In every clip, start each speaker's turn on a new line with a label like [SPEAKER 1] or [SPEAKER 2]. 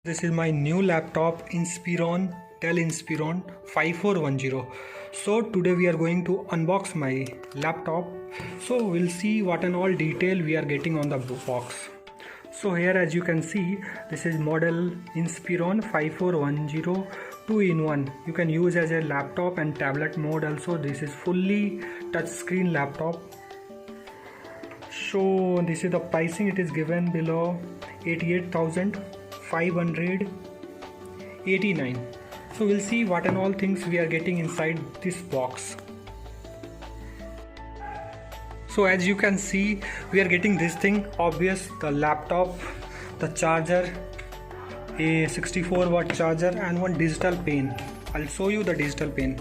[SPEAKER 1] This is my new laptop Inspiron, Dell Inspiron 5410. So today we are going to unbox my laptop. So we'll see what and all detail we are getting on the box. So here as you can see, this is model Inspiron 5410 2-in-1. You can use as a laptop and tablet mode also. This is fully touchscreen laptop. So this is the pricing, it is given below 88,589. So we'll see what and all things we are getting inside this box. So as you can see, we are getting this thing, obvious, the laptop, the charger, a 64-watt charger and one digital pen. I'll show you the digital pen.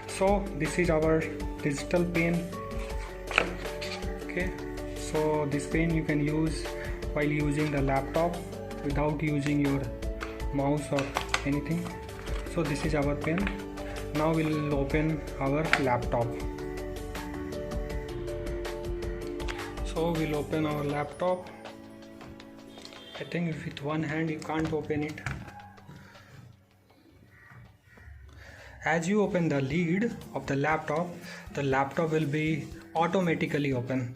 [SPEAKER 1] So this is our digital pen. Okay, so this pen you can use while using the laptop without using your mouse or anything. So this is our pen. Now we'll open our laptop. So we'll open our laptop. I think with one hand you can't open it. As you open the lid of the laptop will be automatically open.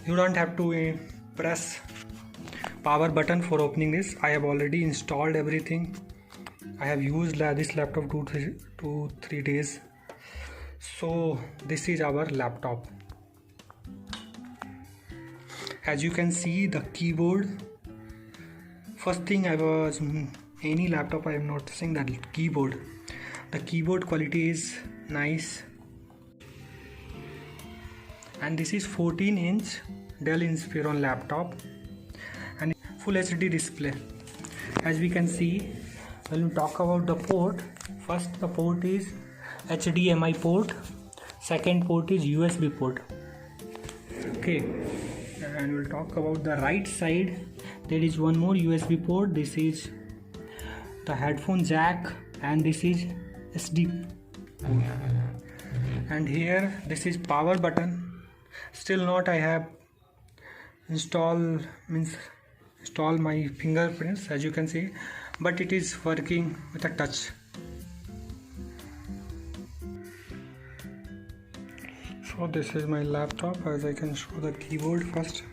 [SPEAKER 1] You don't have to press power button for opening this. I have already installed everything. I have used this laptop 2-3 days. So this is our laptop. As you can see, the keyboard. First thing any laptop I am noticing that keyboard. The keyboard quality is nice. And this is 14-inch Dell Inspiron laptop and full HD display. As we can see, when we talk about the port, first the port is HDMI port, second port is USB port. Okay, and we'll talk about the right side. There is one more USB port. This is the headphone jack and this is SD port. And here this is power button. Still not I have install my fingerprints, as you can see, but it is working with a touch. So this is my laptop. As I can show the keyboard first.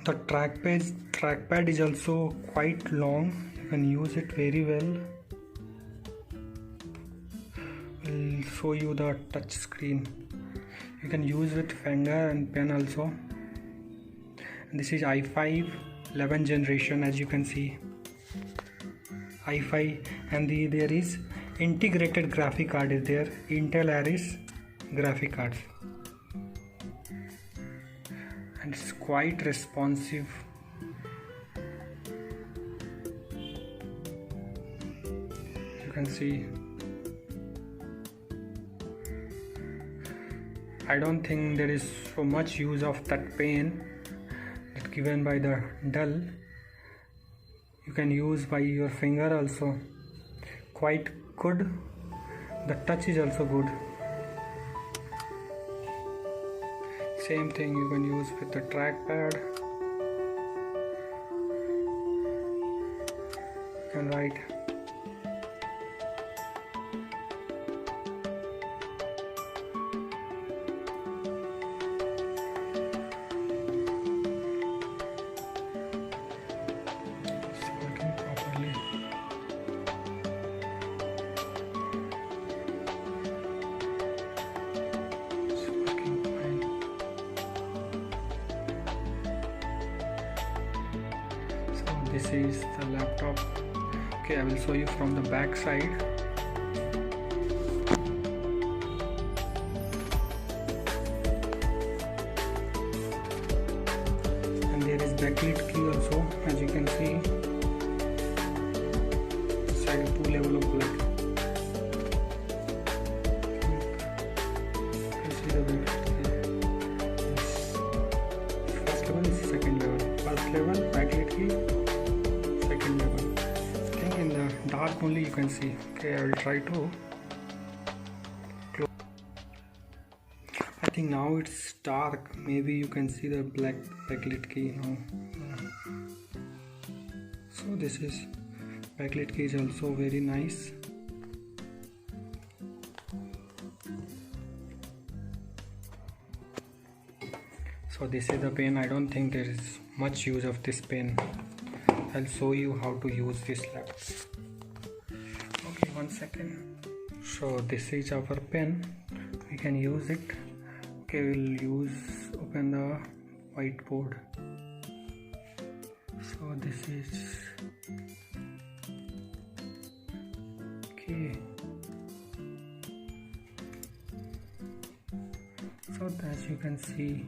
[SPEAKER 1] The trackpad is also quite long. You can use it very well. I'll show you the touch screen. You can use with finger and pen also. And this is i5 11th generation, as you can see. i5, and there is integrated graphic card is there. Intel Iris graphic card. And it's quite responsive. You can see. I don't think there is so much use of that pen that given by the Dell. You can use by your finger also. Quite good. The touch is also good. Same thing you can use with the trackpad. You can write. This is the laptop. Okay, I will show you from the back side. And there is backlit key also, as you can see. Side 2 level of light. You see the backlit key. First level is second level. First level backlit key. Level. I think in the dark only you can see. Okay, I will try to close. think now it's dark. Maybe you can see the black backlit key now. So this is backlit key is also very nice. So this is the pen. I don't think there is much use of this pen. I'll show you how to use this laptop. Okay, 1 second. So this is our pen. We can use it. Okay, we'll open the whiteboard. So this is okay. So as you can see,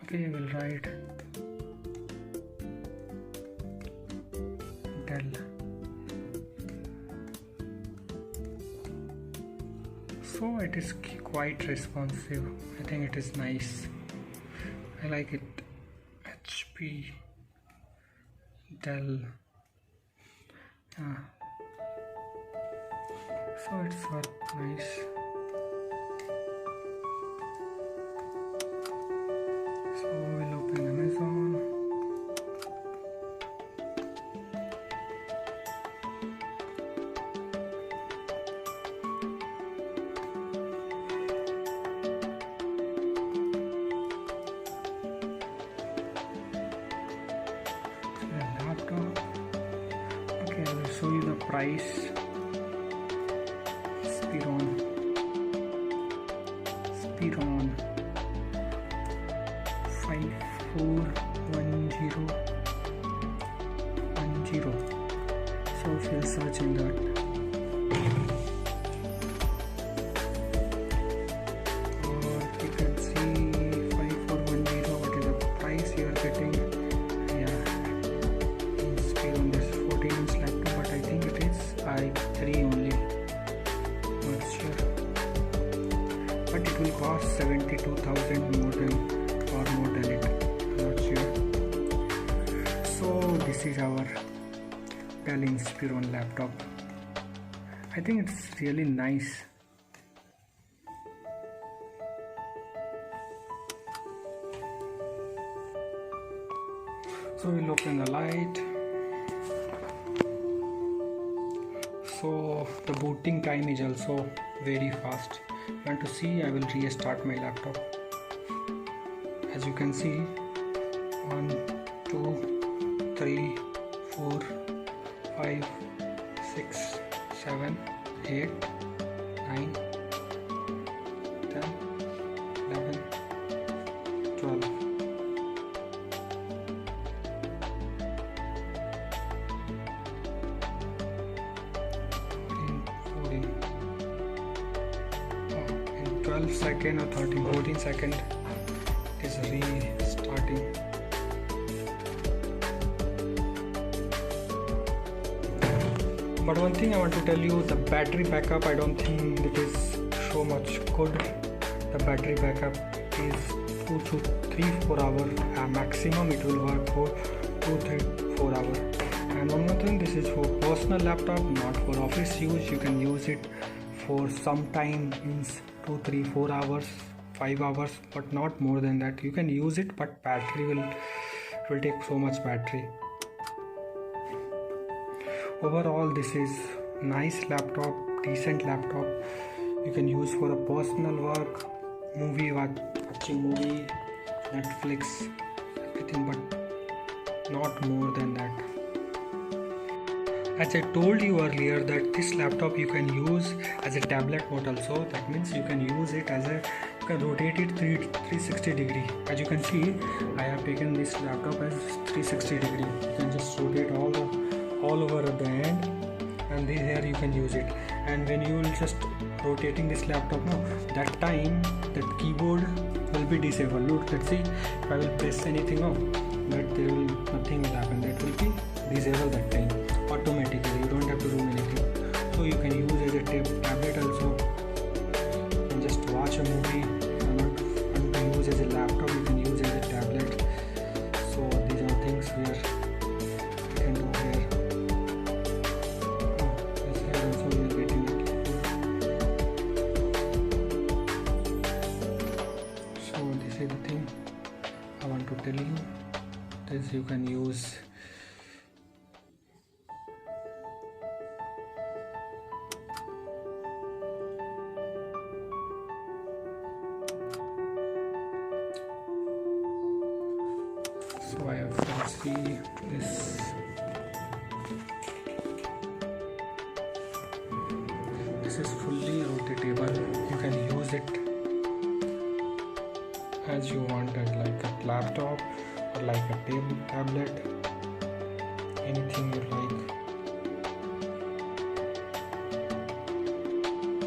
[SPEAKER 1] okay, we'll write Dell. So it is quite responsive. I think it is nice. I like it. HP, Dell. So it's nice. So we'll open Amazon. Laptop. Okay, I will show you the price. Inspiron 541010. So if you search in that, or you can see 5410. What is the price you are getting? Yeah, Inspiron, this 14-inch laptop, but I think it is i3 only. Not sure, but it will cost 72,000 more than it. I'm not sure. So this is our Dell Inspiron laptop. I think it's really nice. So we'll open the light. So the booting time is also very fast. If you want to see, I will restart my laptop. As you can see, 1, 2, 3, 4, 5, 6, 7, 8, 9, 10, 11, 12. 14. In 12 seconds or 14 seconds it is restarting. But one thing I want to tell you, the battery backup, I don't think it is so much good. The battery backup is 2 to 3-4 hours maximum. It will work for 2-4 hours. And one more thing, this is for personal laptop, not for office use. You can use it for some time, means 2-3-4 hours, 5 hours, but not more than that. You can use it, but battery will take so much battery. Overall, this is nice laptop, decent laptop. You can use for a personal work, watching movie, Netflix, everything, but not more than that. As I told you earlier that this laptop you can use as a tablet mode also. That means you can use it as you can rotate it 360 degree. As you can see, I have taken this laptop as 360 degree. You can just rotate all over at the end, and here you can use it. And when you will just rotating this laptop now, that time that keyboard will be disabled. Look, let's see, if I will press anything now, nothing will happen. That will be disabled that time automatically. You don't have to do anything. So you can use as a tablet also, and just watch a movie. And to use as a laptop, you can use as a tablet. So these are things where you can do here. This here also we are getting it. see the thing I want to tell you. This you can use so I can see this. This is fully rotatable. You can use it as you want, as like a laptop or like a tablet, anything you like.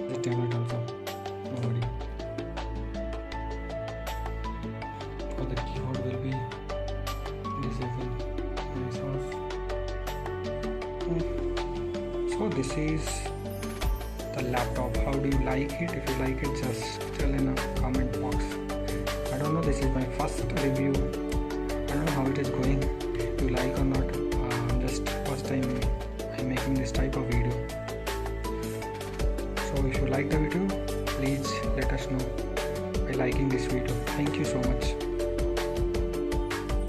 [SPEAKER 1] The tablet also, nobody. Or the keyboard will be disabled. So this is the laptop. How do you like it? If you like it, just tell in a comment box. I don't know, this is my first review. I don't know how it is going, if you like or not. Just first time I'm making this type of video. So if you like the video, please let us know by liking this video. Thank you so much.